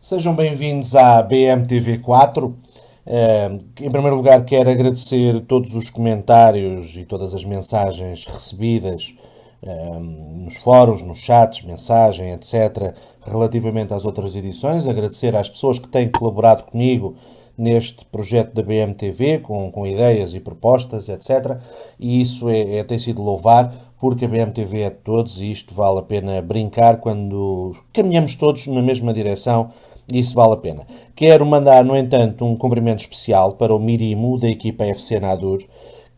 Sejam bem-vindos à BMTV4. Em primeiro lugar, quero agradecer todos os comentários e todas as mensagens recebidas nos fóruns, nos chats, mensagem, etc., relativamente às outras edições. Agradecer às pessoas que têm colaborado comigo neste projeto da BMTV, com ideias e propostas, etc. E isso tem sido louvar, porque a BMTV é de todos e isto vale a pena brincar quando caminhamos todos na mesma direção. Isso vale a pena. Quero mandar, no entanto, um cumprimento especial para o Mirimo, da equipa FC Nadur,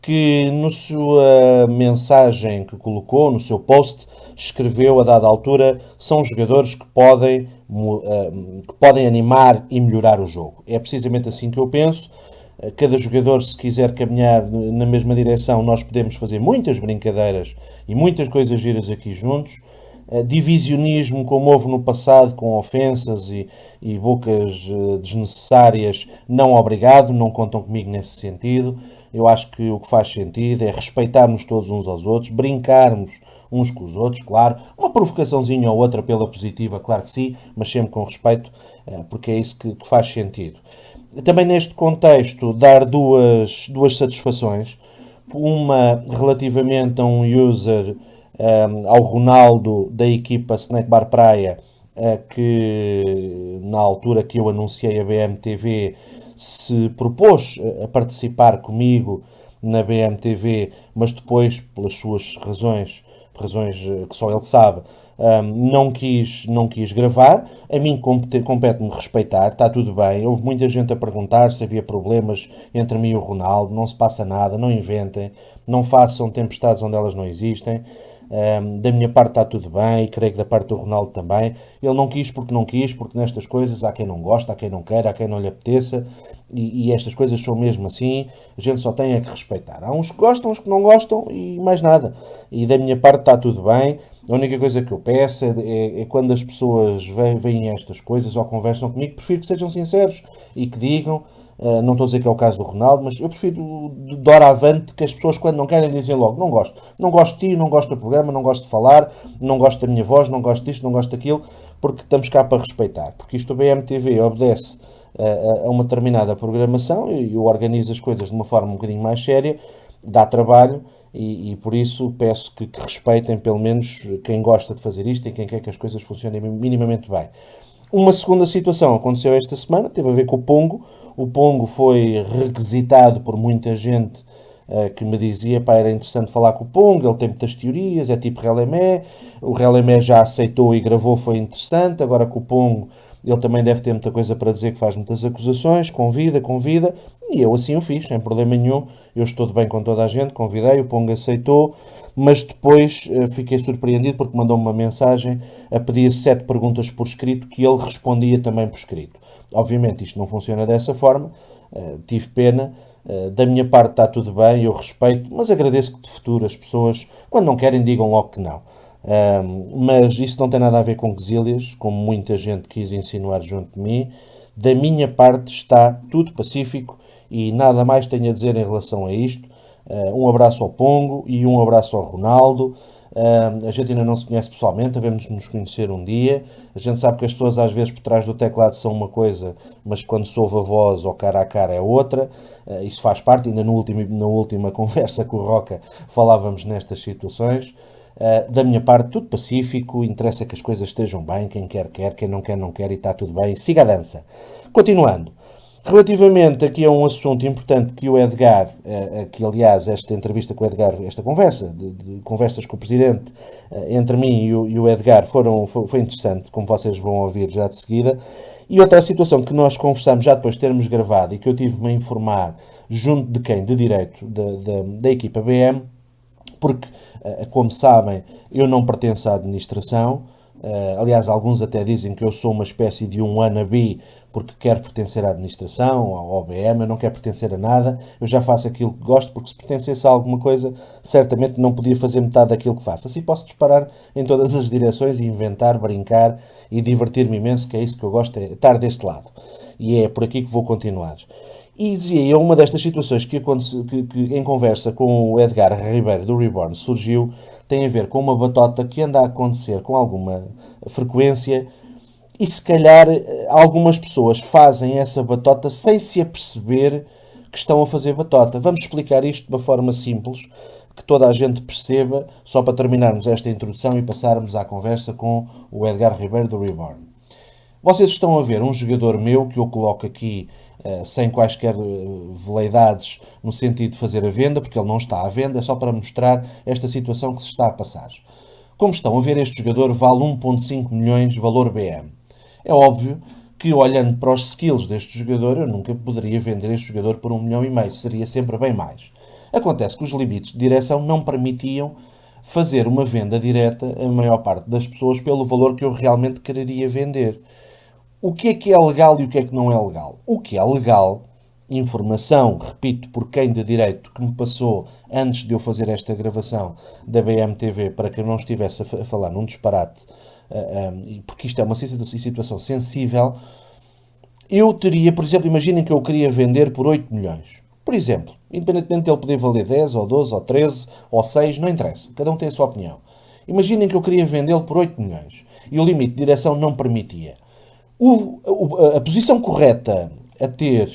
que na sua mensagem que colocou, no seu post, escreveu a dada altura, são jogadores que podem animar e melhorar o jogo. É precisamente assim que eu penso. Cada jogador, se quiser caminhar na mesma direção, nós podemos fazer muitas brincadeiras e muitas coisas giras aqui juntos. Divisionismo como houve no passado, com ofensas e bocas desnecessárias, não obrigado, não contam comigo nesse sentido. Eu acho que o que faz sentido é respeitarmos todos uns aos outros, brincarmos uns com os outros, claro. Uma provocaçãozinha ou outra pela positiva, claro que sim, mas sempre com respeito, porque é isso que faz sentido. Também neste contexto, dar duas satisfações. Uma relativamente a um user, ao Ronaldo da equipa Snack Bar Praia, que na altura que eu anunciei a BMTV se propôs a participar comigo na BMTV, mas depois, pelas suas razões que só ele sabe, não quis gravar. A mim compete-me respeitar, está tudo bem. Houve muita gente a perguntar se havia problemas entre mim e o Ronaldo. Não se passa nada, não inventem, não façam tempestades onde elas não existem. Da minha parte está tudo bem e creio que da parte do Ronaldo também. Ele não quis, porque nestas coisas há quem não gosta, há quem não queira, há quem não lhe apeteça e estas coisas são mesmo assim. A gente só tem é que respeitar. Há uns que gostam, uns que não gostam e mais nada. E da minha parte está tudo bem. A única coisa que eu peço é quando as pessoas veem estas coisas ou conversam comigo, prefiro que sejam sinceros e que digam. Não estou a dizer que é o caso do Ronaldo, mas eu prefiro de hora avante que as pessoas, quando não querem, dizem logo: não gosto. Não gosto de ti, não gosto do programa, não gosto de falar, não gosto da minha voz, não gosto disto, não gosto daquilo, porque estamos cá para respeitar. Porque isto, a BMTV obedece a uma determinada programação e eu organizo as coisas de uma forma um bocadinho mais séria, dá trabalho. E por isso peço que respeitem pelo menos quem gosta de fazer isto e quem quer que as coisas funcionem minimamente bem. Uma segunda situação aconteceu esta semana, teve a ver com o Pongo. O Pongo foi requisitado por muita gente que me dizia: pá, era interessante falar com o Pongo, ele tem muitas teorias, é tipo Relemé. O Relemé já aceitou e gravou, foi interessante. Agora com o Pongo, ele também deve ter muita coisa para dizer, que faz muitas acusações, convida. E eu assim o fiz, sem problema nenhum. Eu estou de bem com toda a gente, convidei, o Pongo aceitou. Mas depois fiquei surpreendido porque mandou-me uma mensagem a pedir 7 perguntas por escrito, que ele respondia também por escrito. Obviamente isto não funciona dessa forma, tive pena. Da minha parte está tudo bem, eu respeito, mas agradeço que de futuro as pessoas, quando não querem, digam logo que não. Mas isso não tem nada a ver com quesílias, como muita gente quis insinuar junto de mim. Da minha parte está tudo pacífico e nada mais tenho a dizer em relação a isto. Um abraço ao Pongo e um abraço ao Ronaldo. A gente ainda não se conhece pessoalmente, devemos nos conhecer um dia. A gente sabe que as pessoas às vezes por trás do teclado são uma coisa, mas quando se ouve a voz ou cara a cara é outra. Isso faz parte, ainda na última conversa com o Roca falávamos nestas situações. Da minha parte, tudo pacífico, interessa que as coisas estejam bem, quem quer, quem não quer, não quer e está tudo bem. Siga a dança. Continuando. Relativamente aqui a um assunto importante que o Edgar, que aliás esta entrevista com o Edgar, esta conversa, de conversas com o Presidente, entre mim e o Edgar foi interessante, como vocês vão ouvir já de seguida. E outra situação que nós conversamos já depois de termos gravado e que eu tive-me a informar junto de quem? De direito da equipa BM, porque, como sabem, eu não pertenço à administração. Aliás, alguns até dizem que eu sou uma espécie de um wannabe porque quero pertencer à administração, ao OBM. Eu não quero pertencer a nada, eu já faço aquilo que gosto, porque se pertencesse a alguma coisa, certamente não podia fazer metade daquilo que faço. Assim posso disparar em todas as direções e inventar, brincar e divertir-me imenso, que é isso que eu gosto, é estar deste lado. E é por aqui que vou continuar. E dizia eu, uma destas situações que em conversa com o Edgar Ribeiro do Reborn surgiu, tem a ver com uma batota que anda a acontecer com alguma frequência E se calhar algumas pessoas fazem essa batota sem se aperceber que estão a fazer batota. Vamos explicar isto de uma forma simples, que toda a gente perceba, só para terminarmos esta introdução e passarmos à conversa com o Edgar Ribeiro do Reborn. Vocês estão a ver um jogador meu que eu coloco aqui sem quaisquer veleidades no sentido de fazer a venda, porque ele não está à venda, é só para mostrar esta situação que se está a passar. Como estão a ver, este jogador vale 1,5 milhões de valor BM. É óbvio que, olhando para os skills deste jogador, eu nunca poderia vender este jogador por 1,5 milhão, seria sempre bem mais. Acontece que os limites de direção não permitiam fazer uma venda direta a maior parte das pessoas pelo valor que eu realmente quereria vender. O que é legal e o que é que não é legal? O que é legal, informação, repito, por quem de direito que me passou antes de eu fazer esta gravação da BMTV para que eu não estivesse a falar num disparate, porque isto é uma situação sensível, eu teria, por exemplo, imaginem que eu queria vender por 8 milhões. Por exemplo, independentemente de ele poder valer 10 ou 12 ou 13 ou 6, não interessa, cada um tem a sua opinião. Imaginem que eu queria vendê-lo por 8 milhões e o limite de direção não permitia. A posição correta a ter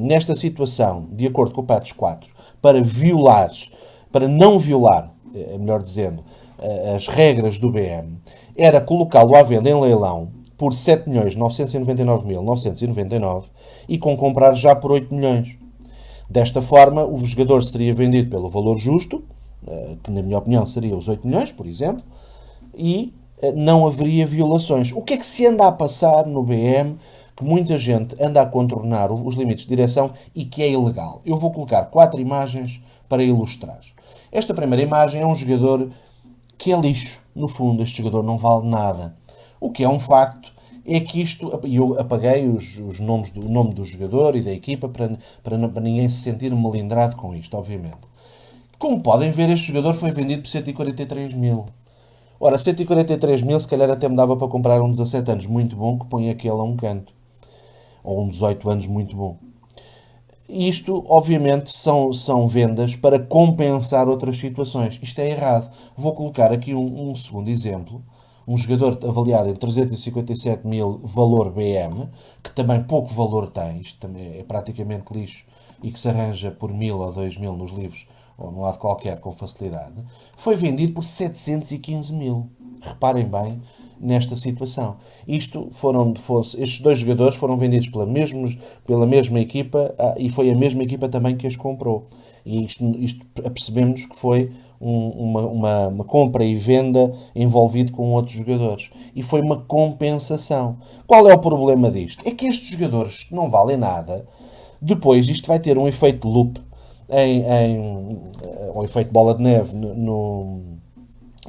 nesta situação, de acordo com o PATS 4, para não violar, melhor dizendo, as regras do BM, era colocá-lo à venda em leilão por 7.999.999 e com comprar já por 8 milhões. Desta forma, o jogador seria vendido pelo valor justo, que na minha opinião seria os 8 milhões, por exemplo, e não haveria violações. O que é que se anda a passar no BM que muita gente anda a contornar os limites de direção e que é ilegal? Eu vou colocar 4 imagens para ilustrar. Esta primeira imagem é um jogador que é lixo. No fundo, este jogador não vale nada. O que é um facto é que isto... E eu apaguei os nomes o nome do jogador e da equipa para ninguém se sentir melindrado com isto, obviamente. Como podem ver, este jogador foi vendido por 143 mil. Ora, 143 mil, se calhar até me dava para comprar um 17 anos muito bom que põe aquele a um canto. Ou um 18 anos muito bom. Isto, obviamente, são vendas para compensar outras situações. Isto é errado. Vou colocar aqui um segundo exemplo. Um jogador avaliado em 357 mil valor BM, que também pouco valor tem, isto também é praticamente lixo, e que se arranja por 1.000 ou 2.000 nos livros, ou num lado qualquer, com facilidade, foi vendido por 715 mil. Reparem bem nesta situação. Estes dois jogadores foram vendidos pela mesma equipa e foi a mesma equipa também que as comprou. E isto percebemos que foi uma compra e venda envolvido com outros jogadores. E foi uma compensação. Qual é o problema disto? É que estes jogadores que não valem nada, depois isto vai ter um efeito loop, um efeito bola de neve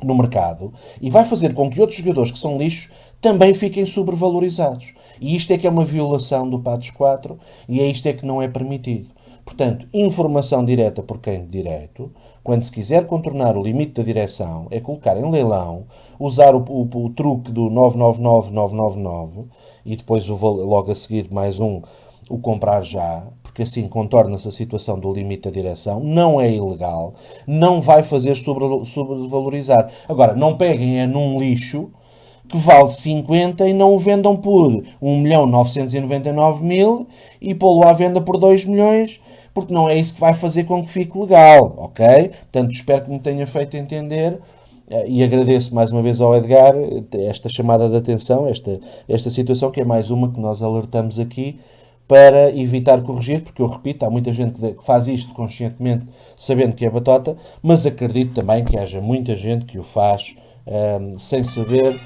no mercado e vai fazer com que outros jogadores que são lixos também fiquem sobrevalorizados. E isto é que é uma violação do PATS 4 e é isto é que não é permitido. Portanto, informação direta por quem de direito, quando se quiser contornar o limite da direção, é colocar em leilão, usar o truque do 999,999 e depois logo a seguir mais o comprar já, porque assim contorna-se a situação do limite da direção, não é ilegal, não vai fazer sobrevalorizar. Agora, não peguem num lixo que vale 50 e não o vendam por 1.999.000 e pô-lo à venda por 2 milhões, porque não é isso que vai fazer com que fique legal, ok? Portanto, espero que me tenha feito entender e agradeço mais uma vez ao Edgar esta chamada de atenção, esta situação que é mais uma que nós alertamos aqui para evitar corrigir, porque eu repito, há muita gente que faz isto conscientemente, sabendo que é batota, mas acredito também que haja muita gente que o faz sem saber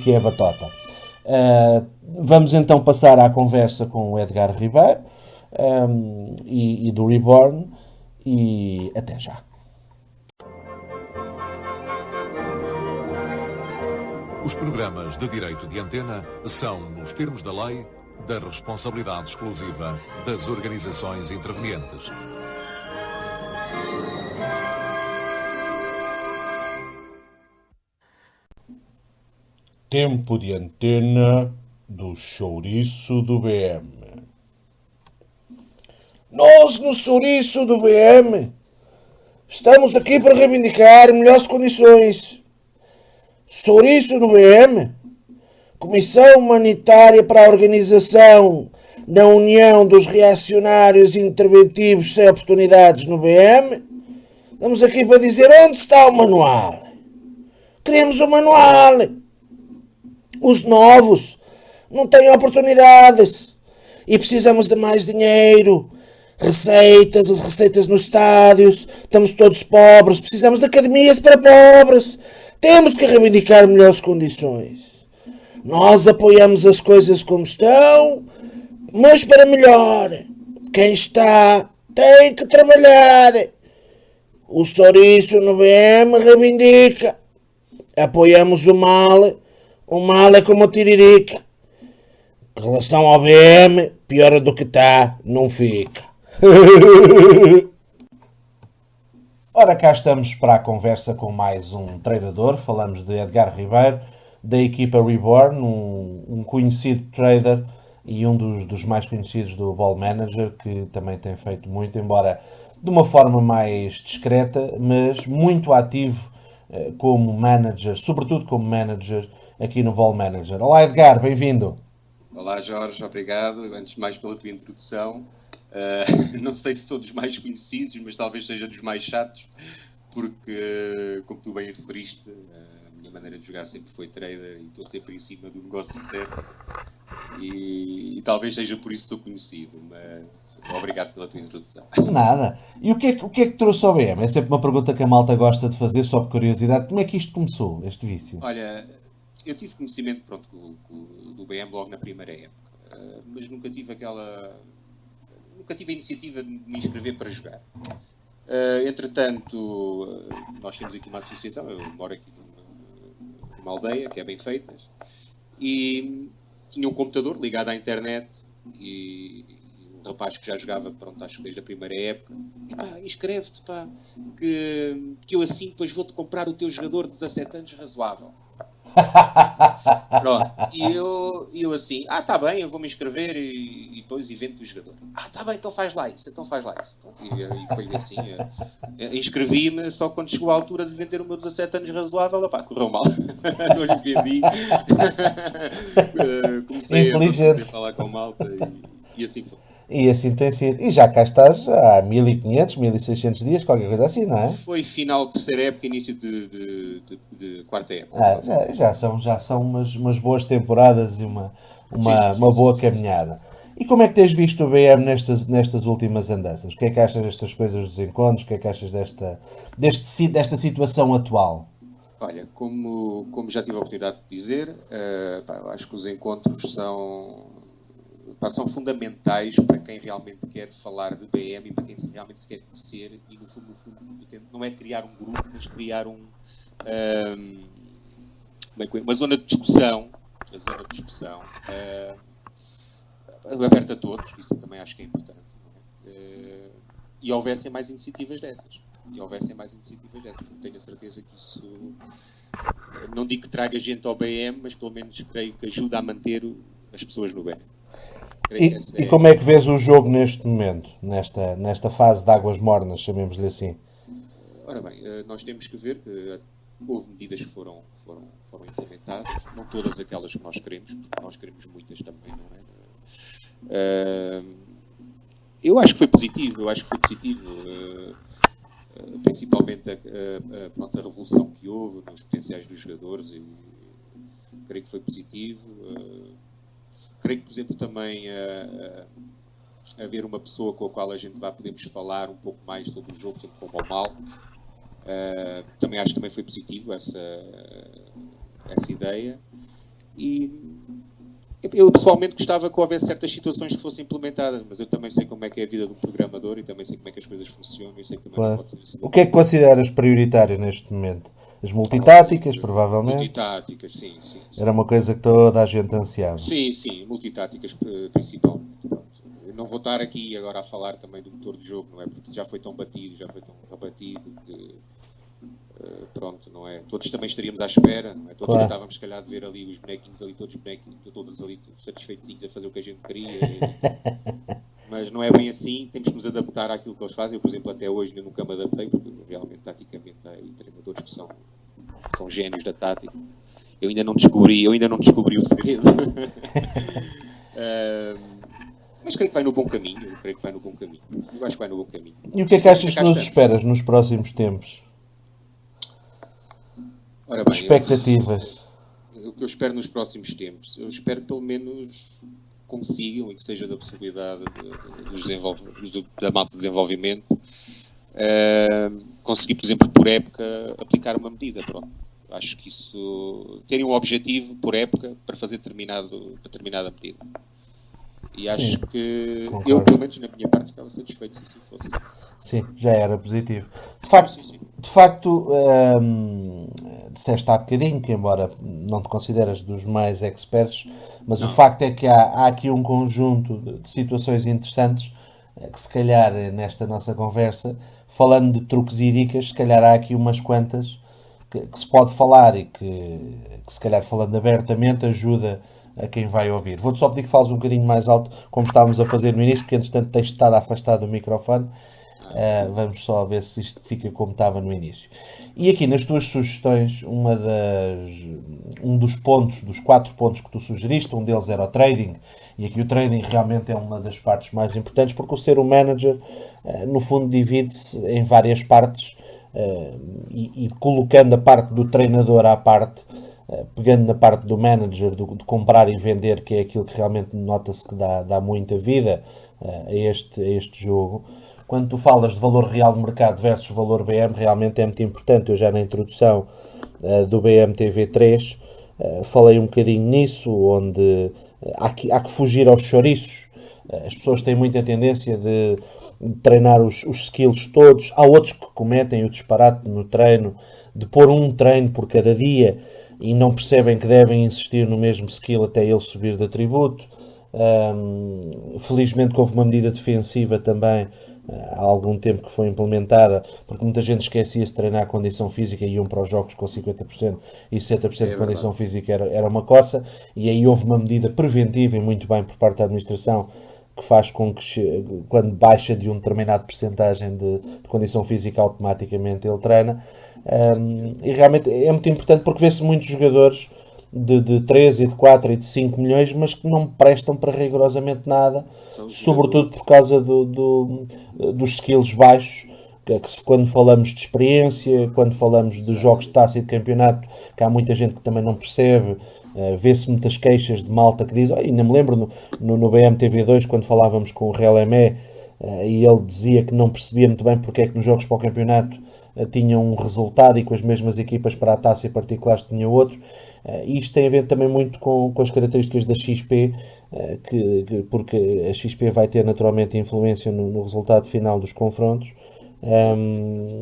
que é batota. Vamos então passar à conversa com o Edgar Ribeiro e do Reborn e até já. Os programas de direito de antena são, nos termos da lei, da responsabilidade exclusiva das organizações intervenientes. Tempo de antena do chouriço do BM. Nós, no chouriço do BM, estamos aqui para reivindicar melhores condições. Chouriço no BM? Comissão Humanitária para a Organização da União dos Reacionários Interventivos Sem Oportunidades no BM. Estamos aqui para dizer onde está o manual. Queremos o manual. Os novos não têm oportunidades e precisamos de mais dinheiro. Receitas, as receitas nos estádios. Estamos todos pobres. Precisamos de academias para pobres. Temos que reivindicar melhores condições. Nós apoiamos as coisas como estão, mas para melhor. Quem está tem que trabalhar. O Sorício no BM reivindica. Apoiamos o mal. O mal é como a tiririca. Em relação ao BM, pior do que está, não fica. Ora, cá estamos para a conversa com mais um treinador. Falamos de Edgar Ribeiro, da equipa Reborn, um conhecido trader e um dos mais conhecidos do Ball Manager, que também tem feito muito, embora de uma forma mais discreta, mas muito ativo como manager, sobretudo como manager aqui no Ball Manager. Olá Edgar, bem-vindo. Olá Jorge, obrigado. Antes de mais pela tua introdução. Não sei se sou dos mais conhecidos, mas talvez seja dos mais chatos, porque, como tu bem referiste, a minha maneira de jogar sempre foi trader e estou sempre em cima do negócio certo. E talvez seja por isso que sou conhecido, mas obrigado pela tua introdução. Nada. E o que é que trouxe ao BM? É sempre uma pergunta que a malta gosta de fazer, só por curiosidade. Como é que isto começou, este vício? Olha, eu tive conhecimento do BM logo na primeira época, mas nunca tive a iniciativa de me inscrever para jogar. Entretanto, nós temos aqui uma associação, eu moro aqui numa aldeia, que é bem feitas, e tinha um computador ligado à internet e um rapaz que já jogava, pronto, acho que desde a primeira época, inscreve-te, pá, que eu assim depois vou-te comprar o teu jogador de 17 anos razoável. Pronto, e eu assim, tá bem, eu vou me inscrever e depois evento do jogador. Tá bem, então faz lá isso. Pronto, e foi assim, inscrevi-me, só quando chegou a altura de vender o meu 17 anos razoável, correu mal, não lhe vendi. Comecei a falar com malta e assim foi. E assim tem sido. E já cá estás há 1500, 1600 dias, qualquer coisa assim, não é? Foi final de terceira época, início de quarta época. Já são umas boas temporadas e uma boa caminhada. E como é que tens visto o BM nestas últimas andanças? O que é que achas destas coisas dos encontros? O que é que achas desta situação atual? Olha, como já tive a oportunidade de dizer, acho que os encontros são fundamentais para quem realmente quer falar de BM e para quem realmente se quer conhecer e no fundo não é criar um grupo, mas criar uma zona de discussão, aberta a todos, isso também acho que é importante, não é? E houvessem mais iniciativas dessas. Tenho a certeza que isso, não digo que traga gente ao BM, mas pelo menos creio que ajuda a manter as pessoas no BM. E como é que vês o jogo neste momento, nesta fase de águas mornas, chamemos-lhe assim? Ora bem, nós temos que ver que houve medidas que foram implementadas, não todas aquelas que nós queremos, porque nós queremos muitas também, não é? Eu acho que foi positivo, principalmente a revolução que houve nos potenciais dos jogadores, e creio que foi positivo. Creio que, por exemplo, também haver uma pessoa com a qual a gente podemos falar um pouco mais sobre o jogo, sobre como ou mal. Também acho que também foi positivo essa ideia. E eu pessoalmente gostava que houvesse certas situações que fossem implementadas, mas eu também sei como é que é a vida de um programador e também sei como é que as coisas funcionam e sei que também claro. Não pode ser assim. O que é que consideras prioritário neste momento? As multitáticas, provavelmente? Multitáticas, sim. Era uma coisa que toda a gente ansiava. Sim, multitáticas principalmente. Eu não vou estar aqui agora a falar também do motor de jogo, não é? Porque já foi tão batido, já foi tão abatido que, pronto, não é? Todos também estaríamos à espera, não é? Todos claro. Gostávamos, se calhar, de ver ali os bonequinhos ali, todos ali satisfeitos a fazer o que a gente queria. Mas não é bem assim, temos que nos adaptar àquilo que eles fazem. Eu, por exemplo, até hoje eu nunca me adaptei, porque realmente, taticamente, há aí treinadores que são gênios da tática. Eu ainda não descobri o segredo. Mas creio que vai no bom caminho. Eu acho que vai no bom caminho. E o que é que achas que nos esperas nos próximos tempos? Ora bem, Expectativas. o que eu espero nos próximos tempos, eu espero que pelo menos consigam, e que seja da possibilidade da malta de desenvolvimento, conseguir, por exemplo, por época, aplicar uma medida. Pronto. Acho que isso, terem um objetivo por época para fazer determinada medida. E acho Sim, que concordo. eu, pelo menos na minha parte, ficava satisfeito se assim fosse. Sim, já era positivo. Sim. De facto, disseste há bocadinho que, embora não te consideras dos mais experts, mas o Não, facto é que há aqui um conjunto de situações interessantes que, se calhar, nesta nossa conversa, falando de truques e dicas, se calhar há aqui umas quantas que se pode falar e que, se calhar, falando abertamente, ajuda a quem vai ouvir. Vou-te só pedir que fales um bocadinho mais alto, como estávamos a fazer no início, porque, entretanto, tens estado afastado do microfone. Vamos só ver se isto fica como estava no início. E aqui nas tuas sugestões, um dos pontos, dos 4 pontos que tu sugeriste, um deles era o trading, e aqui o trading realmente é uma das partes mais importantes, porque o ser um manager, no fundo, divide-se em várias partes, e colocando a parte do treinador à parte, pegando na parte do manager, de comprar e vender, que é aquilo que realmente nota-se que dá muita vida a este jogo. Quando tu falas de valor real de mercado versus valor BM, realmente é muito importante. Eu já na introdução do BMTV3 falei um bocadinho nisso, onde há que fugir aos chouriços. As pessoas têm muita tendência de treinar os skills todos. Há outros que cometem o disparate no treino de pôr um treino por cada dia e não percebem que devem insistir no mesmo skill até ele subir de atributo. Felizmente que houve uma medida defensiva também há algum tempo que foi implementada, porque muita gente esquecia-se de treinar a condição física e iam para os jogos com 50% e 60% de condição física era uma coça, e aí houve uma medida preventiva e muito bem por parte da administração que faz com que, quando baixa de um determinado percentagem de condição física, automaticamente ele treina. E realmente é muito importante, porque vê-se muitos jogadores de 3 e de 4 e de 5 milhões, mas que não prestam para rigorosamente nada, sobretudo por causa dos skills baixos, quando falamos de experiência, quando falamos de jogos de taça e de campeonato, que há muita gente que também não percebe. Vê-se muitas queixas de malta que diz, ainda me lembro no BMTV2, quando falávamos com o Real Emé, e ele dizia que não percebia muito bem porque é que nos jogos para o campeonato tinham um resultado e com as mesmas equipas para a taça e particulares tinham outro. Isto tem a ver também muito com as características da XP, porque a XP vai ter naturalmente influência no resultado final dos confrontos.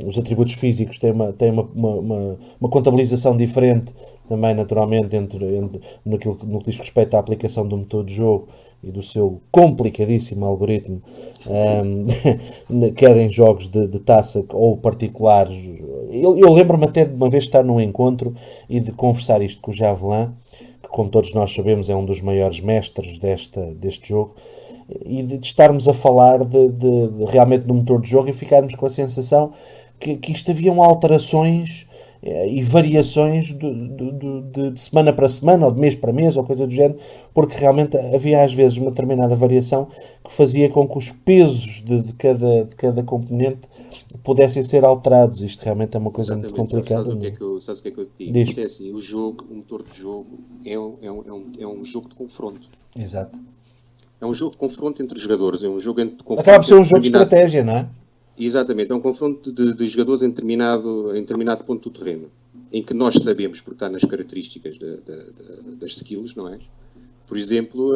Os atributos físicos têm uma contabilização diferente também, naturalmente, no que diz respeito à aplicação do motor de jogo e do seu complicadíssimo algoritmo, quer em jogos de taça ou particulares. Eu lembro-me até de uma vez estar num encontro e de conversar isto com o Javelin, que, como todos nós sabemos, é um dos maiores mestres deste jogo, e de estarmos a falar de realmente do motor de jogo e ficarmos com a sensação que isto haviam alterações e variações de semana para semana, ou de mês para mês, ou coisa do género, porque realmente havia às vezes uma determinada variação que fazia com que os pesos de cada componente pudessem ser alterados. Isto realmente é uma coisa muito complicada. Sabes o que é que eu te digo? Diz. Porque é assim, o motor de jogo é um jogo de confronto. Exato. É um jogo de confronto entre os jogadores, é um jogo de confronto. Acaba por ser um jogo de estratégia, não é? Exatamente, é um confronto de jogadores em determinado ponto do terreno, em que nós sabemos, porque está nas características das skills, não é? Por exemplo,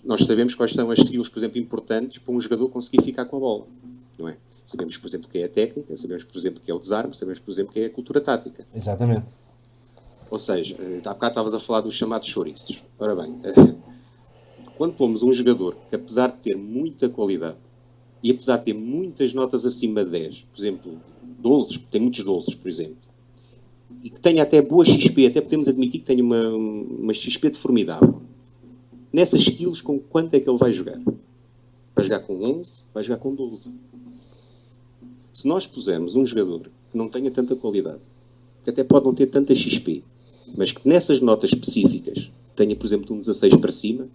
nós sabemos quais são as skills, por exemplo, importantes para um jogador conseguir ficar com a bola, não é? Sabemos, por exemplo, que é a técnica, sabemos, por exemplo, que é o desarme, sabemos, por exemplo, que é a cultura tática. Exatamente. Ou seja, há bocado estavas a falar dos chamados chouriços. Ora bem, quando pomos um jogador que, apesar de ter muita qualidade, e apesar de ter muitas notas acima de 10, por exemplo, 12, tem muitos 12, por exemplo, e que tenha até boa XP, até podemos admitir que tenha uma XP de formidável. Nessas skills, com quanto é que ele vai jogar? Vai jogar com 11? Vai jogar com 12? Se nós pusermos um jogador que não tenha tanta qualidade, que até pode não ter tanta XP, mas que nessas notas específicas tenha, por exemplo, de um 16 para cima,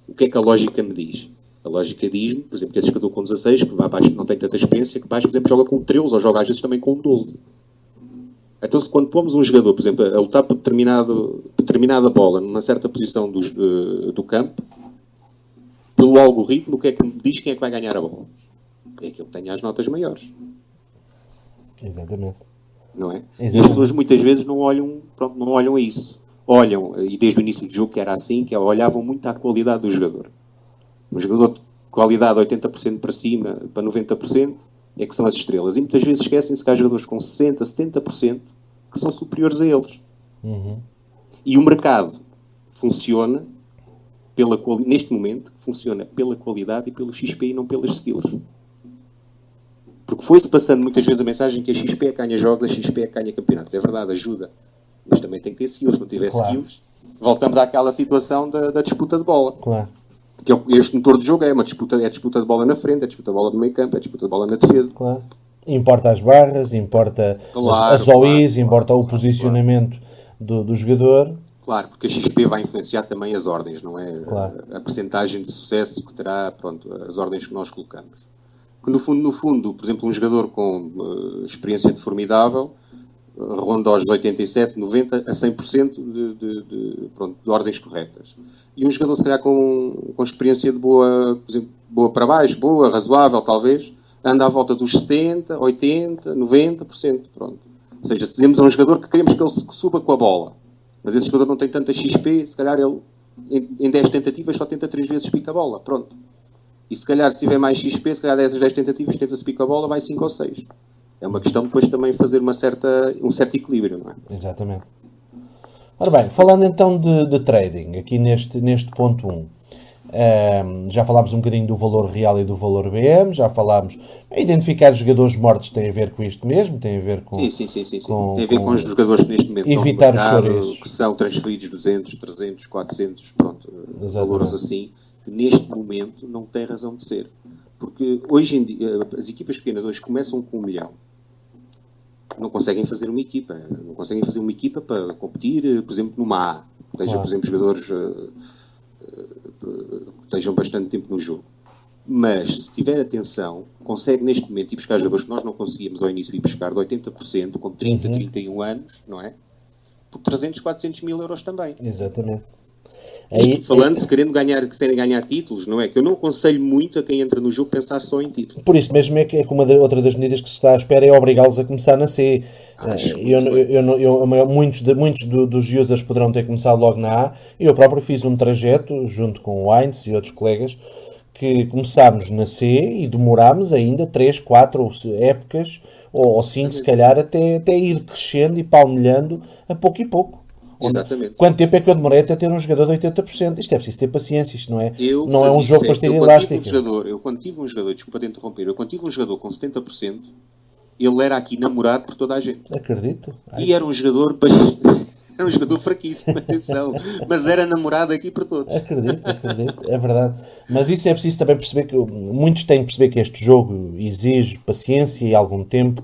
o que é que a lógica me diz? A lógica diz-me, por exemplo, que esse jogador com 16, que vai abaixo, não tem tanta experiência, que baixo, por exemplo, joga com 13 ou joga às vezes também com 12. Então, se quando pomos um jogador, por exemplo, a lutar por determinada bola numa certa posição do campo, pelo algoritmo, o que é que me diz quem é que vai ganhar a bola? É aquele que tenha as notas maiores. Exatamente. Não é? Exatamente. E as pessoas muitas vezes não olham a isso. Olham, e desde o início do jogo que era assim, que olhavam muito à qualidade do jogador. Um jogador de qualidade 80% para cima, para 90%, é que são as estrelas. E muitas vezes esquecem-se que há jogadores com 60%, 70% que são superiores a eles. E o mercado funciona neste momento, funciona pela qualidade e pelo XP e não pelas skills. Porque foi-se passando muitas vezes a mensagem que a XP é que ganha jogos, a XP é que ganha campeonatos. É verdade, ajuda. Mas também tem que ter skills. Se não tiver skills, voltamos àquela situação da disputa de bola. Claro. Que este motor de jogo é uma disputa, é disputa de bola na frente, é disputa de bola no meio campo, é disputa de bola na defesa. Claro. Importa as barras, importa as OIs, importa o posicionamento do jogador. Claro, porque a XP vai influenciar também as ordens, não é? Claro. A percentagem de sucesso que terá, pronto, as ordens que nós colocamos. Que no fundo, por exemplo, um jogador com experiência de formidável ronda aos 87, 90 a 100% de ordens corretas. E um jogador, se calhar, com experiência de boa, por exemplo, boa para baixo, boa, razoável, talvez, anda à volta dos 70, 80, 90%. Pronto. Ou seja, se dizemos a um jogador que queremos que ele suba com a bola, mas esse jogador não tem tanta XP, se calhar ele, em 10 tentativas, só tenta 3 vezes pica a bola. Pronto. E se calhar, se tiver mais XP, se calhar dessas 10 tentativas, tenta-se pica a bola, vai 5 ou 6. É uma questão depois também fazer um certo equilíbrio, não é? Exatamente. Ora bem, falando então de trading, aqui neste ponto 1, já falámos um bocadinho do valor real e do valor BM, já falámos, identificar os jogadores mortos tem a ver com isto mesmo, tem a ver com... Sim. Tem a ver com os jogadores que neste momento evitar estão no mercado, os chouriços, que são transferidos 200, 300, 400, pronto, Exatamente. valores assim, que neste momento não tem razão de ser. Porque hoje em dia, as equipas pequenas hoje começam com 1 milhão. Não conseguem fazer uma equipa. Não conseguem fazer uma equipa para competir, por exemplo, numa A. Por exemplo, jogadores que estejam bastante tempo no jogo. Mas, se tiver atenção, consegue neste momento ir buscar jogadores que nós não conseguíamos ao início ir buscar de 80%, com 30, 31 anos, não é? Por 300, 400 mil euros também. Exatamente. Isto falando, se querem ganhar títulos, não é? Que eu não aconselho muito a quem entra no jogo pensar só em títulos. Por isso mesmo é que outra das medidas que se está à espera é obrigá-los a começar na C. Muitos dos users poderão ter começado logo na A. Eu próprio fiz um trajeto, junto com o Heinz e outros colegas, que começámos na C e demorámos ainda 3, 4 épocas, ou 5 se calhar, até ir crescendo e palmilhando a pouco e pouco. Exatamente. Quanto tempo é que eu demorei até ter um jogador de 80%? Isto é preciso ter paciência, isto não é um jogo para ter elástica. Eu quando tive um jogador, desculpa de interromper, eu quando tive um jogador com 70%, ele era aqui namorado por toda a gente. Acredito. E era um jogador era um jogador fraquíssimo, atenção, mas era namorado aqui por todos. Acredito, é verdade. Mas isso é preciso também perceber que muitos têm de perceber que este jogo exige paciência e algum tempo,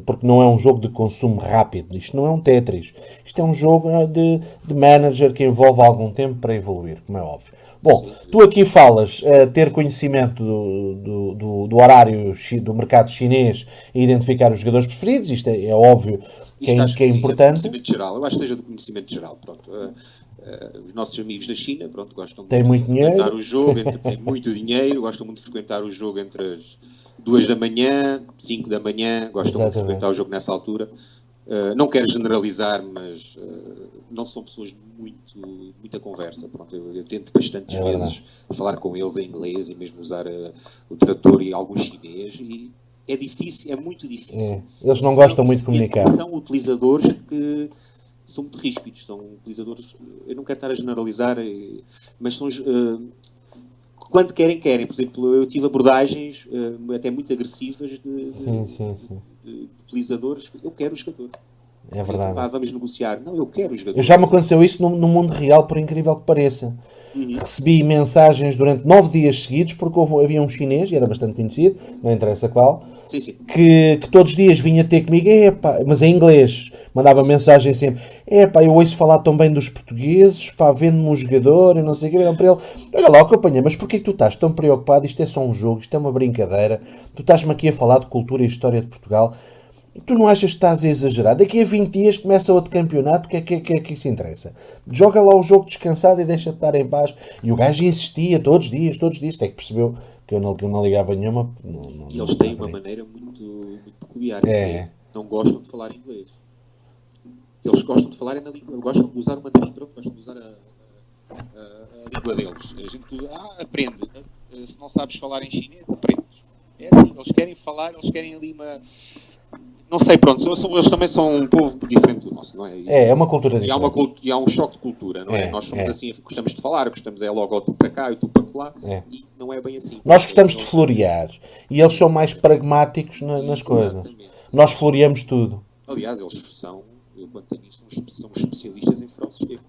porque não é um jogo de consumo rápido. Isto não é um Tetris. Isto é um jogo de manager que envolve algum tempo para evoluir, como é óbvio. Bom, tu aqui falas ter conhecimento do horário do mercado chinês e identificar os jogadores preferidos. Isto é óbvio que é importante. É do conhecimento geral. Eu acho que esteja do conhecimento geral. Pronto. Os nossos amigos da China, pronto, gostam muito de frequentar o jogo, têm muito dinheiro, gostam muito de frequentar o jogo entre as 2 da manhã, 5 da manhã, gostam muito de frequentar o jogo nessa altura. Não quero generalizar, mas não são pessoas de muita conversa. Pronto, eu tento bastantes vezes falar com eles em inglês e mesmo usar o tradutor e algum chinês, e é difícil, é muito difícil. Eles não gostam muito de comunicar. São utilizadores que são muito ríspidos, são utilizadores, eu não quero estar a generalizar, mas são... quando querem. Por exemplo, eu tive abordagens até muito agressivas de utilizadores. Eu quero o jogador. É verdade. Pá, vamos negociar. Não, eu quero o jogador. Já me aconteceu isso no mundo real, por incrível que pareça. Recebi mensagens durante 9 dias seguidos, porque havia um chinês, e era bastante conhecido, não interessa qual, Sim, sim. que todos os dias vinha ter comigo, epá, mas em inglês, mandava mensagem sempre, epá, eu ouço falar tão bem dos portugueses, pá, vende-me um jogador, e não sei o que, viram para ele, olha lá o que eu apanhei, mas porquê que tu estás tão preocupado, isto é só um jogo, isto é uma brincadeira, tu estás-me aqui a falar de cultura e história de Portugal, tu não achas que estás a exagerar? Daqui a 20 dias começa outro campeonato, o que é que isso interessa? Joga lá o jogo descansado e deixa de estar em paz. E o gajo insistia todos os dias, até que percebeu que eu não ligava nenhuma. E eles têm uma maneira muito peculiar, que É, não gostam de falar inglês. Eles gostam de falar na língua, gostam de usar o mandarim, pronto, gostam de usar a língua deles. A gente usa, aprende. Se não sabes falar em chinês, aprendes. É assim, eles querem falar, eles querem ali uma... Não sei, pronto, eles também são um povo diferente do nosso, não é? é uma cultura E há, uma, diferente. e há um choque de cultura, não é? É, Nós somos é. assim, gostamos de falar, gostamos logo tu para cá e tu para lá, É. e não é bem assim. Nós gostamos de Eles- florear e eles são mais pragmáticos nas coisas. Exatamente. Nós floreamos tudo. Aliás, eles são, eu quanto a isso, são especialistas em fraude sistema.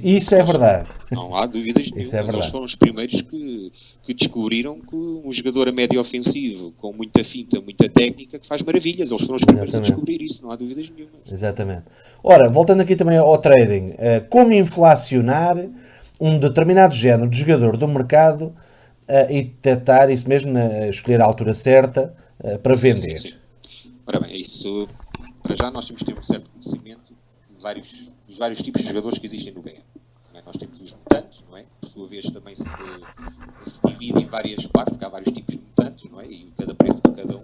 Isso é verdade. Não há dúvidas Isso nenhumas. é verdade. Eles foram os primeiros que descobriram que um jogador a médio ofensivo, com muita finta, muita técnica, que faz maravilhas. Eles foram os primeiros a Exatamente. descobrir isso, não há dúvidas nenhumas. Exatamente. Ora, voltando aqui também ao trading, como inflacionar um determinado género de jogador do mercado e detectar isso mesmo, escolher a altura certa para Sim, vender. sim, sim. Ora bem, isso, para já nós temos que ter um certo conhecimento dos vários tipos de jogadores que existem no BM. Não é? Nós temos os mutantes, não é? Por sua vez também se divide em várias partes, porque há vários tipos de mutantes, não é? E cada preço para cada um.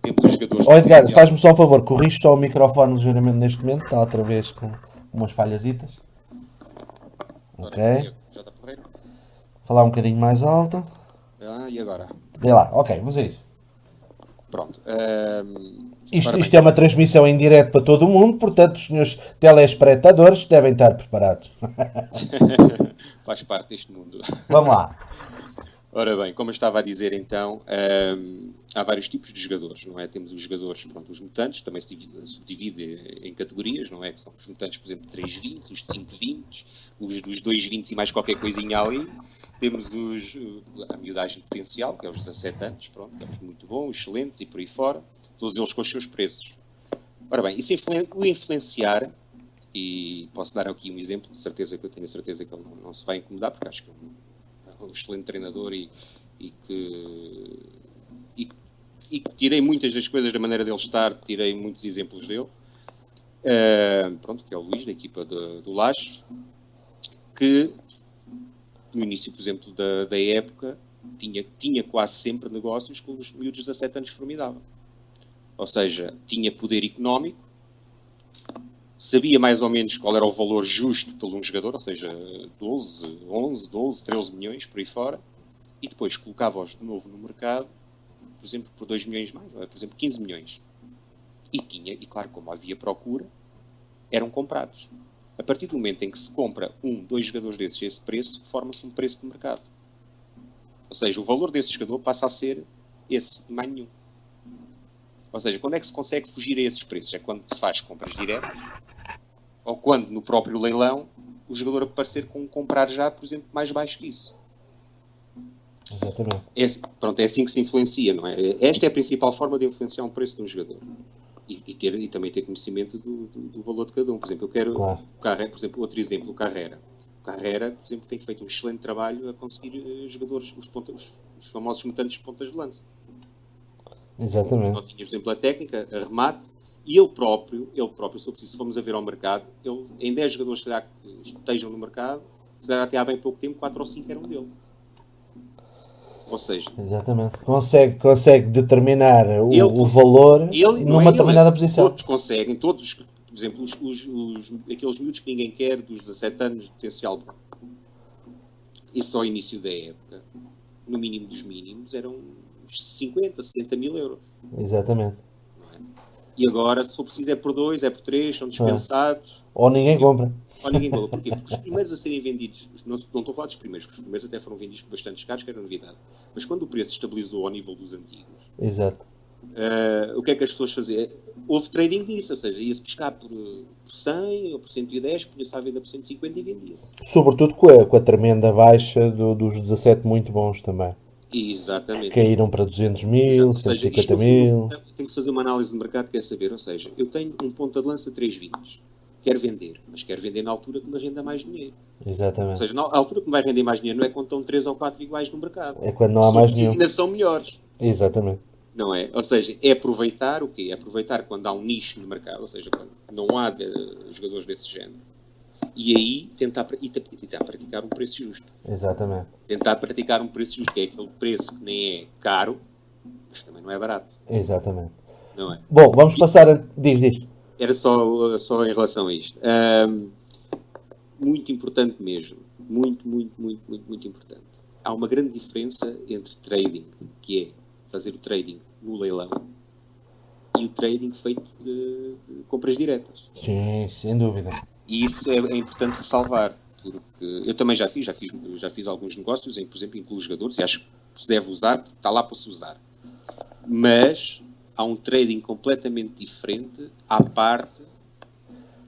Temos os jogadores Ó Edgar, potenciais. faz-me só um favor, corrige só o microfone ligeiramente neste momento, está outra vez com umas falhasitas. Ora, Ok. já está porreiro? Falar um bocadinho mais alto. E agora? Vê lá, ok, vamos a isso. Pronto. Isto, Ora bem, isto é uma transmissão em direto para todo o mundo, portanto os senhores telespectadores devem estar preparados. faz parte deste mundo. Vamos lá. Ora bem, como eu estava a dizer então, há vários tipos de jogadores, não é? Temos os jogadores, pronto, os mutantes, também se subdivide em categorias, não é? Que são os mutantes, por exemplo, de 3-20, os de 5-20, os dos 2-20 e mais qualquer coisinha ali. Temos a miudagem potencial, que é os 17 anos, pronto, que é os muito bons, excelentes e por aí fora, todos eles com os seus preços. Ora bem, isso o influenciar, e posso dar aqui um exemplo, de certeza que eu tenho a certeza que ele não se vai incomodar, porque acho que é um excelente treinador e que tirei muitas das coisas da maneira dele estar, tirei muitos exemplos dele. Pronto, que é o Luís, da equipa do Lages, que no início, por exemplo, da época, tinha quase sempre negócios com os miúdos de 17 anos que formidavam. Ou seja, tinha poder económico, sabia mais ou menos qual era o valor justo por um jogador, ou seja, 13 milhões por aí fora, e depois colocava-os de novo no mercado, por exemplo, por 2 milhões mais, por exemplo, 15 milhões. E claro, como havia procura, eram comprados. A partir do momento em que se compra 2 jogadores desses a esse preço, forma-se um preço de mercado. Ou seja, o valor desse jogador passa a ser esse, mais nenhum. Ou seja, quando é que se consegue fugir a esses preços? É quando se faz compras diretas, ou quando no próprio leilão o jogador aparecer com um comprar já, por exemplo, mais baixo que isso. Exatamente. É assim que se influencia, não é? Esta é a principal forma de influenciar um preço de um jogador. E também ter conhecimento do valor de cada um. Por exemplo, eu quero, Claro. por exemplo, outro exemplo, o Carrera. O Carrera, por exemplo, tem feito um excelente trabalho a conseguir jogadores, os famosos mutantes de pontas de lança. Exatamente. Então tinha, por exemplo, a técnica, a remate, e ele próprio, se formos a ver ao mercado, ele, em 10 jogadores que estejam no mercado, até há bem pouco tempo, 4 ou 5 eram dele. Ou seja, Exatamente. Consegue determinar o valor não numa é determinada ele, posição. todos conseguem, todos, por exemplo, aqueles miúdos que ninguém quer, dos 17 anos de potencial bom. Isso ao início da época, no mínimo dos mínimos, eram uns 50, 60 mil euros. Exatamente. E agora, se for preciso, é por 2, é por 3, são dispensados. Ou ninguém compra. Ou ninguém compra. Porquê? Porque os primeiros a serem vendidos, não estou a falar dos primeiros, porque os primeiros até foram vendidos por bastantes caros, que era novidade. Mas quando o preço estabilizou ao nível dos antigos, Exato. O que é que as pessoas faziam? Houve trading disso, ou seja, ia-se buscar por 100 ou por 110, punha-se à venda por 150 e vendia-se. Sobretudo com a tremenda baixa dos 17 muito bons também. Que Exatamente. caíram para 200 mil, Ou cento e seja, isto cinquenta no fundo mil. tem que se fazer uma análise de mercado que é saber, ou seja, eu tenho um ponta de lança 3 vinhos, quero vender, mas quero vender na altura que me renda mais dinheiro. Ou Exatamente. seja, na altura que me vai render mais dinheiro não é quando estão 3 ou 4 iguais no mercado. É quando não há Se for mais preciso, nenhum. ainda são melhores. Exatamente. Não é? Ou seja, é aproveitar o quê? É aproveitar quando há um nicho no mercado, ou seja, quando não há jogadores desse género. E aí tentar praticar um preço justo. Exatamente. Tentar praticar um preço justo, que é aquele preço que nem é caro, mas também não é barato. Exatamente. Não é? Bom, vamos passar a... Diz. Era só em relação a isto. Muito importante mesmo. Muito importante. Há uma grande diferença entre trading, que é fazer o trading no leilão, e o trading feito de compras diretas. Sim, sem dúvida. E isso é importante ressalvar, porque eu também já fiz alguns negócios em, por exemplo, incluo jogadores, e acho que se deve usar, porque está lá para se usar. Mas há um trading completamente diferente à parte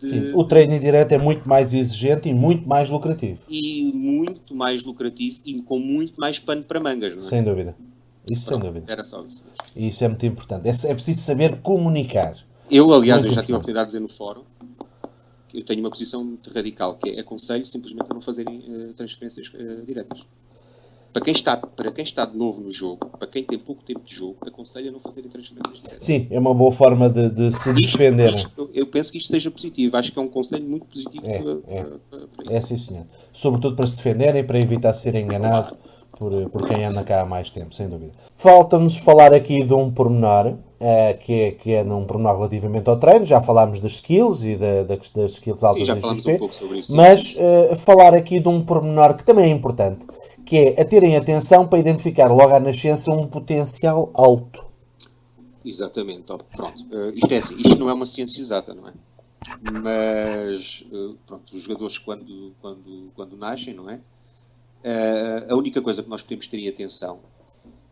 de... Sim, o trading direto é muito mais exigente e muito mais lucrativo. E muito mais lucrativo e com muito mais pano para mangas, não é? Sem dúvida. Isso Pronto, sem dúvida. era só isso. E isso é muito importante. É preciso saber comunicar. Aliás, Muito eu já tive a importante. oportunidade de dizer no fórum que eu tenho uma posição muito radical, que é aconselho simplesmente a não fazerem transferências diretas. Para quem está de novo no jogo, para quem tem pouco tempo de jogo, aconselho a não fazerem transferências diretas. Sim, é uma boa forma de se defenderem. Eu penso que isto seja positivo. Acho que é um conselho muito positivo para É isso. sim, senhor. Sobretudo para se defenderem, para evitar ser enganado por quem anda cá há mais tempo, sem dúvida. Falta-nos falar aqui de um pormenor, que é um pormenor relativamente ao treino. Já falámos das skills e das skills altas Sim, já da falámos XP, um pouco sobre isso. mas falar aqui de um pormenor que também é importante, que é a terem atenção para identificar logo à nascença um potencial alto. Exatamente. Pronto. Isto é assim. Isto não é uma ciência exata, não é? Mas, pronto, os jogadores quando nascem, não é? A única coisa que nós podemos ter em atenção,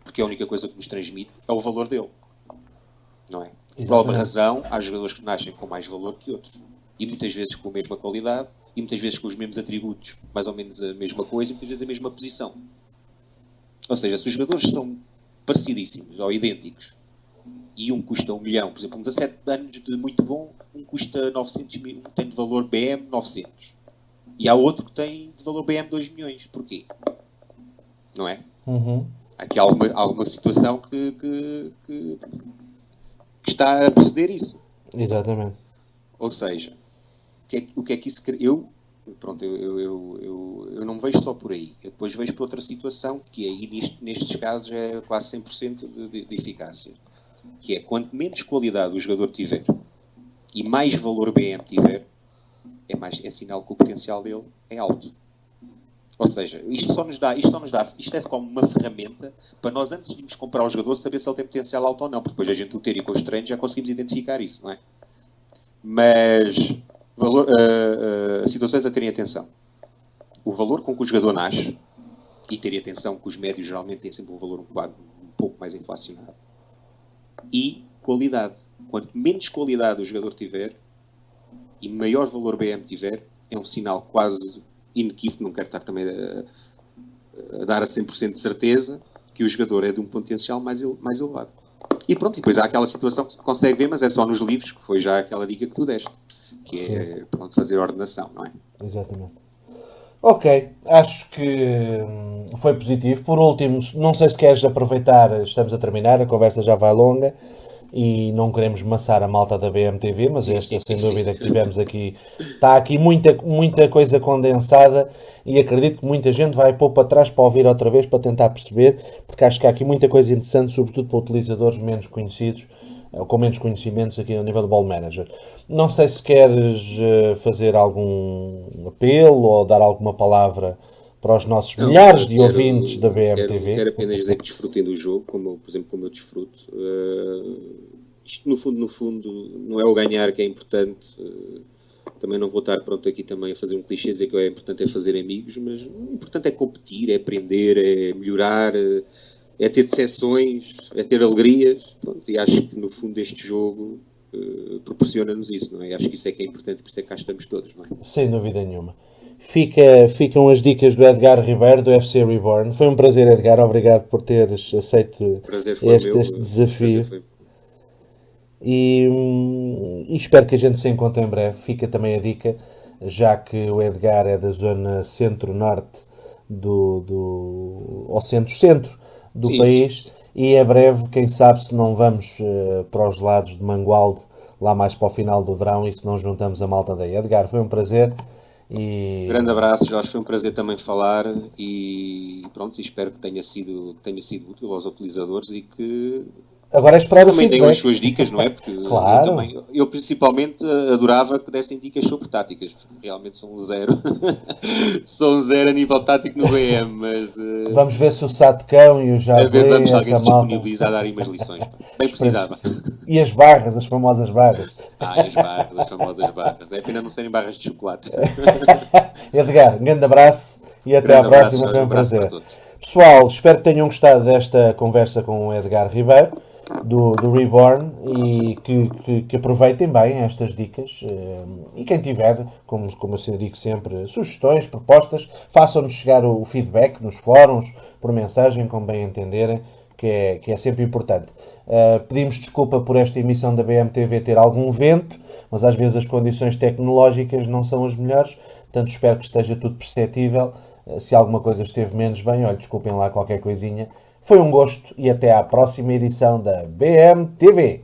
porque é a única coisa que nos transmite, é o valor dele. Não é? Por alguma razão, há jogadores que nascem com mais valor que outros. E muitas vezes com a mesma qualidade, e muitas vezes com os mesmos atributos, mais ou menos a mesma coisa, e muitas vezes a mesma posição. Ou seja, se os jogadores estão parecidíssimos ou idênticos, e um custa 1 milhão, por exemplo, um 17 anos de muito bom, um custa 900 mil, um tem de valor BM 900. E há outro que tem de valor BM 2 milhões. Porquê? Não é? Uhum. Há aqui alguma situação que está a proceder isso. Exatamente. Ou seja, o que é que isso... Eu não me vejo só por aí. Eu depois vejo por outra situação, que aí nestes casos é quase 100% de eficácia. Que é, quanto menos qualidade o jogador tiver e mais valor BM tiver, é sinal que o potencial dele é alto. Ou seja, isto é como uma ferramenta para nós, antes de irmos comprar o jogador, saber se ele tem potencial alto ou não, porque depois a gente o ter e com os treinos já conseguimos identificar isso, não é? Mas situações a terem atenção. O valor com que o jogador nasce, e terem atenção que os médios geralmente têm sempre um valor um pouco mais inflacionado, e qualidade. Quanto menos qualidade o jogador tiver e maior valor BM tiver, é um sinal quase inequívoco, não quero estar também a dar a 100% de certeza, que o jogador é de um potencial mais elevado. E pronto, e depois há aquela situação que se consegue ver, mas é só nos livros, que foi já aquela dica que tu deste, que é pronto, fazer a ordenação, não é? Exatamente. Ok, acho que foi positivo. Por último, não sei se queres aproveitar, estamos a terminar, a conversa já vai longa e não queremos maçar a malta da BMTV, mas sem dúvida que tivemos aqui, está aqui muita coisa condensada e acredito que muita gente vai pôr para trás para ouvir outra vez, para tentar perceber, porque acho que há aqui muita coisa interessante, sobretudo para utilizadores menos conhecidos, com menos conhecimentos aqui no nível do Ball Manager. Não sei se queres fazer algum apelo ou dar alguma palavra para os nossos milhares de ouvintes da BMTV. Quero apenas dizer que desfrutem do jogo, por exemplo, como eu desfruto. Isto, no fundo, não é o ganhar que é importante. Também não vou estar pronto aqui também a fazer um clichê, dizer que é importante é fazer amigos, mas o importante é competir, é aprender, é melhorar, é ter decepções, é ter alegrias, pronto, e acho que no fundo este jogo proporciona-nos isso, não é? Acho que isso é que é importante, por isso é que cá estamos todos, não é? Sem dúvida nenhuma. Ficam as dicas do Edgar Ribeiro, do FC Reborn. Foi um prazer, Edgar. Obrigado por teres aceito O prazer foi meu. este desafio. Foi... E espero que a gente se encontre em breve. Fica também a dica, já que o Edgar é da zona centro-norte ao centro-centro do Sim, país. sim. E é breve, quem sabe se não vamos para os lados de Mangualde, lá mais para o final do verão, e se não juntamos a malta daí. Edgar, foi um prazer. E Grande abraço, Jorge, foi um prazer também falar e pronto, espero que tenha sido útil aos utilizadores e que agora é esperar o também deem as feedback. suas dicas, não é? Porque Claro. eu principalmente adorava que dessem dicas sobre táticas, porque realmente sou um zero, sou um zero a nível tático no BM, mas Vamos ver se o Satcão e o a ver, Javelin, vamos se alguém essa se malta. disponibiliza a darem umas lições. Pá. Bem precisava. E as barras, as famosas barras. As barras, as famosas barras. É pena não serem barras de chocolate. Edgar, um grande abraço e até à Grande abraço, próxima. Jorge, Foi um um abraço para prazer. todos. Pessoal, espero que tenham gostado desta conversa com o Edgar Ribeiro, do Reborn, e que aproveitem bem estas dicas. E quem tiver, como eu digo sempre, sugestões, propostas, façam-nos chegar o feedback nos fóruns, por mensagem, como bem entenderem, que é sempre importante. Pedimos desculpa por esta emissão da BMTV ter algum vento, mas às vezes as condições tecnológicas não são as melhores, portanto espero que esteja tudo perceptível. Se alguma coisa esteve menos bem, olha, desculpem lá qualquer coisinha. Foi um gosto e até à próxima edição da BMTV.